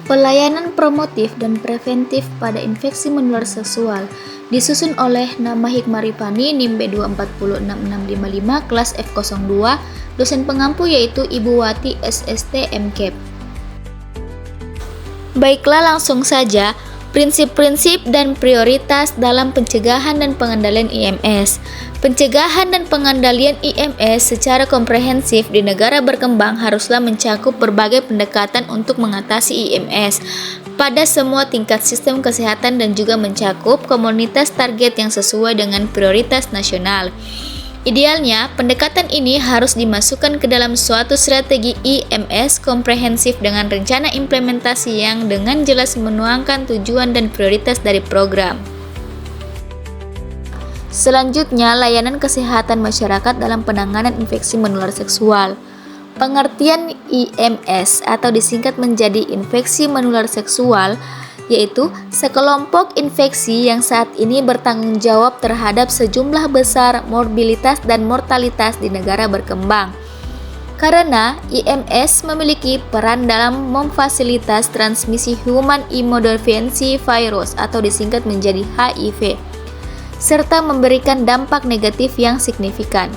Pelayanan promotif dan preventif pada infeksi menular seksual disusun oleh Nama Hikmarifani NIM B2406655 kelas F02, dosen pengampu yaitu Ibu Wati SST MKep. Baiklah, langsung saja. Prinsip-prinsip dan prioritas dalam pencegahan dan pengendalian IMS. Pencegahan dan pengendalian IMS secara komprehensif di negara berkembang haruslah mencakup berbagai pendekatan untuk mengatasi IMS pada semua tingkat sistem kesehatan dan juga mencakup komunitas target yang sesuai dengan prioritas nasional. Idealnya, pendekatan ini harus dimasukkan ke dalam suatu strategi IMS komprehensif dengan rencana implementasi yang dengan jelas menuangkan tujuan dan prioritas dari program. Selanjutnya, layanan kesehatan masyarakat dalam penanganan infeksi menular seksual. Pengertian IMS atau disingkat menjadi infeksi menular seksual yaitu sekelompok infeksi yang saat ini bertanggung jawab terhadap sejumlah besar morbilitas dan mortalitas di negara berkembang. Karena IMS memiliki peran dalam memfasilitas transmisi human immunodeficiency virus atau disingkat menjadi HIV, serta memberikan dampak negatif yang signifikan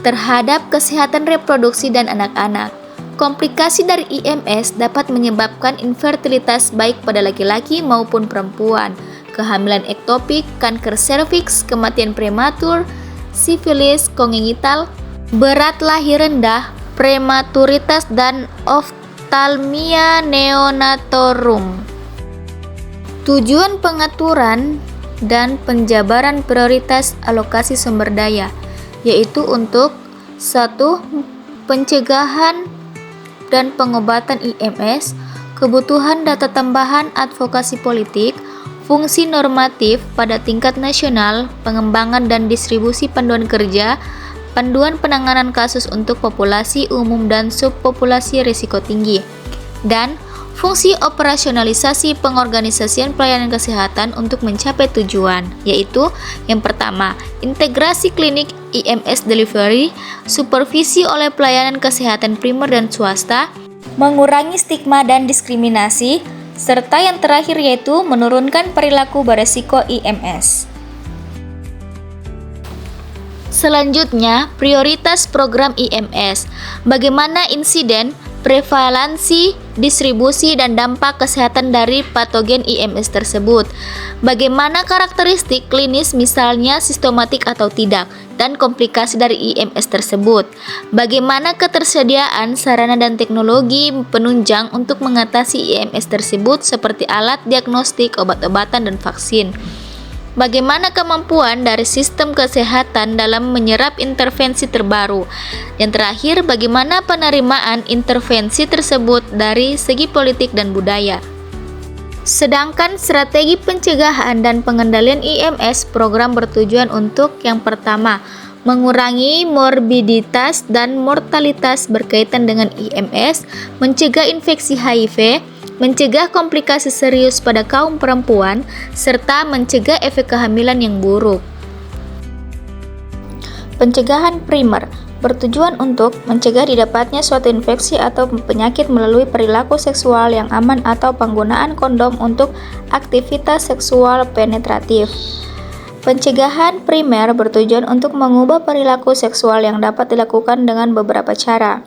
terhadap kesehatan reproduksi dan anak-anak. Komplikasi dari IMS dapat menyebabkan infertilitas baik pada laki-laki maupun perempuan, kehamilan ektopik, kanker serviks, kematian prematur, sifilis kongenital, berat lahir rendah, prematuritas, dan oftalmia neonatorum. Tujuan pengaturan dan penjabaran prioritas alokasi sumber daya, yaitu untuk 1. Pencegahan dan pengobatan IMS, kebutuhan data tambahan advokasi politik, fungsi normatif pada tingkat nasional, pengembangan dan distribusi panduan kerja, panduan penanganan kasus untuk populasi umum dan subpopulasi risiko tinggi, dan fungsi operasionalisasi pengorganisasian pelayanan kesehatan untuk mencapai tujuan, yaitu yang pertama, integrasi klinik IMS delivery, supervisi oleh pelayanan kesehatan primer dan swasta, mengurangi stigma dan diskriminasi, serta yang terakhir yaitu menurunkan perilaku beresiko IMS. Selanjutnya, prioritas program IMS. Bagaimana insiden, prevalensi, distribusi, dan dampak kesehatan dari patogen IMS tersebut. Bagaimana karakteristik klinis misalnya sistematik atau tidak, dan komplikasi dari IMS tersebut. Bagaimana ketersediaan sarana dan teknologi penunjang untuk mengatasi IMS tersebut seperti alat diagnostik, obat-obatan, dan vaksin. Bagaimana kemampuan dari sistem kesehatan dalam menyerap intervensi terbaru. Yang terakhir, bagaimana penerimaan intervensi tersebut dari segi politik dan budaya. Sedangkan strategi pencegahan dan pengendalian IMS program bertujuan untuk yang pertama, mengurangi morbiditas dan mortalitas berkaitan dengan IMS, mencegah infeksi HIV, mencegah komplikasi serius pada kaum perempuan, serta mencegah efek kehamilan yang buruk. Pencegahan primer bertujuan untuk mencegah didapatnya suatu infeksi atau penyakit melalui perilaku seksual yang aman atau penggunaan kondom untuk aktivitas seksual penetratif. Pencegahan primer bertujuan untuk mengubah perilaku seksual yang dapat dilakukan dengan beberapa cara.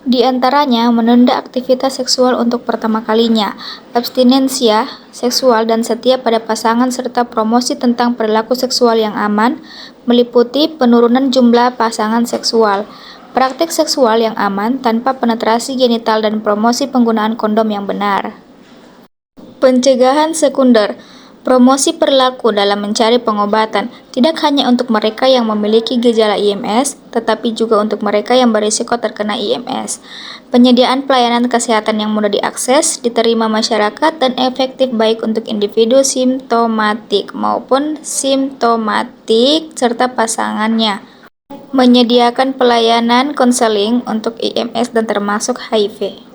Di antaranya, menunda aktivitas seksual untuk pertama kalinya, abstinensia seksual dan setia pada pasangan serta promosi tentang perilaku seksual yang aman, meliputi penurunan jumlah pasangan seksual, praktik seksual yang aman tanpa penetrasi genital dan promosi penggunaan kondom yang benar. Pencegahan sekunder, promosi perilaku dalam mencari pengobatan, tidak hanya untuk mereka yang memiliki gejala IMS, tetapi juga untuk mereka yang berisiko terkena IMS. Penyediaan pelayanan kesehatan yang mudah diakses, diterima masyarakat, dan efektif baik untuk individu simptomatik maupun simptomatik serta pasangannya. Menyediakan pelayanan konseling untuk IMS dan termasuk HIV.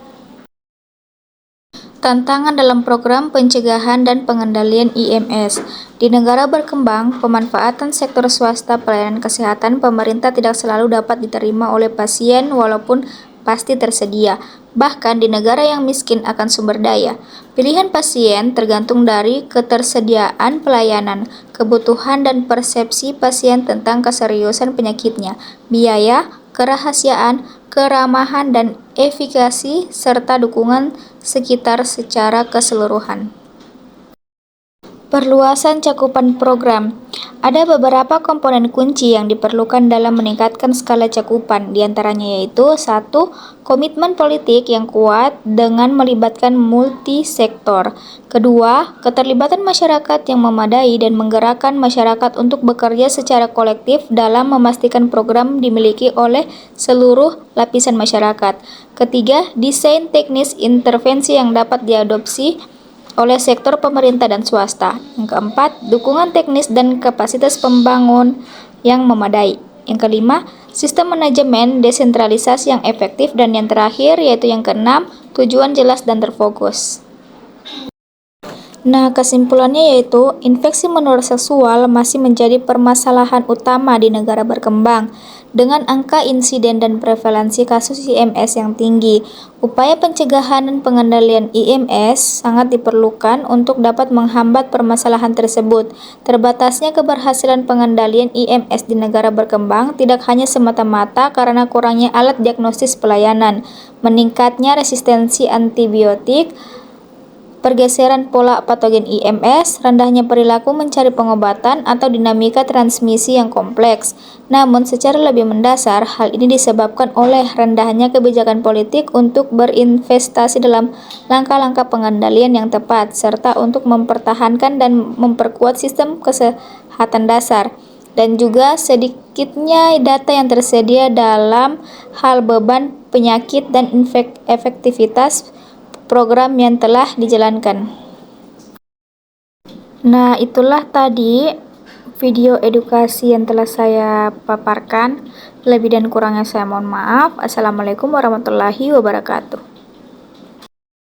Tantangan dalam program pencegahan dan pengendalian IMS. Di negara berkembang, pemanfaatan sektor swasta pelayanan kesehatan pemerintah tidak selalu dapat diterima oleh pasien walaupun pasti tersedia, bahkan di negara yang miskin akan sumber daya. Pilihan pasien tergantung dari ketersediaan pelayanan, kebutuhan dan persepsi pasien tentang keseriusan penyakitnya, biaya, kerahasiaan, keramahan, dan efikasi, serta dukungan sekitar secara keseluruhan. Perluasan cakupan program. Ada beberapa komponen kunci yang diperlukan dalam meningkatkan skala cakupan, diantaranya yaitu 1. Komitmen politik yang kuat dengan melibatkan multisektor. Kedua, keterlibatan masyarakat yang memadai dan menggerakkan masyarakat untuk bekerja secara kolektif dalam memastikan program dimiliki oleh seluruh lapisan masyarakat. Ketiga, desain teknis intervensi yang dapat diadopsi oleh sektor pemerintah dan swasta. Yang keempat, dukungan teknis dan kapasitas pembangun yang memadai. Yang kelima, sistem manajemen desentralisasi yang efektif, dan yang terakhir yaitu yang keenam, tujuan jelas dan terfokus. Nah, kesimpulannya yaitu infeksi menular seksual masih menjadi permasalahan utama di negara berkembang dengan angka insiden dan prevalensi kasus IMS yang tinggi. Upaya pencegahan dan pengendalian IMS sangat diperlukan untuk dapat menghambat permasalahan tersebut. Terbatasnya keberhasilan pengendalian IMS di negara berkembang tidak hanya semata-mata karena kurangnya alat diagnosis pelayanan, meningkatnya resistensi antibiotik, pergeseran pola patogen IMS, rendahnya perilaku mencari pengobatan, atau dinamika transmisi yang kompleks. Namun, secara lebih mendasar, hal ini disebabkan oleh rendahnya kebijakan politik untuk berinvestasi dalam langkah-langkah pengendalian yang tepat, serta untuk mempertahankan dan memperkuat sistem kesehatan dasar, dan juga sedikitnya data yang tersedia dalam hal beban penyakit dan efektivitas program yang telah dijalankan. Nah, itulah tadi video edukasi yang telah saya paparkan. Lebih dan kurangnya saya mohon maaf. Assalamualaikum warahmatullahi wabarakatuh.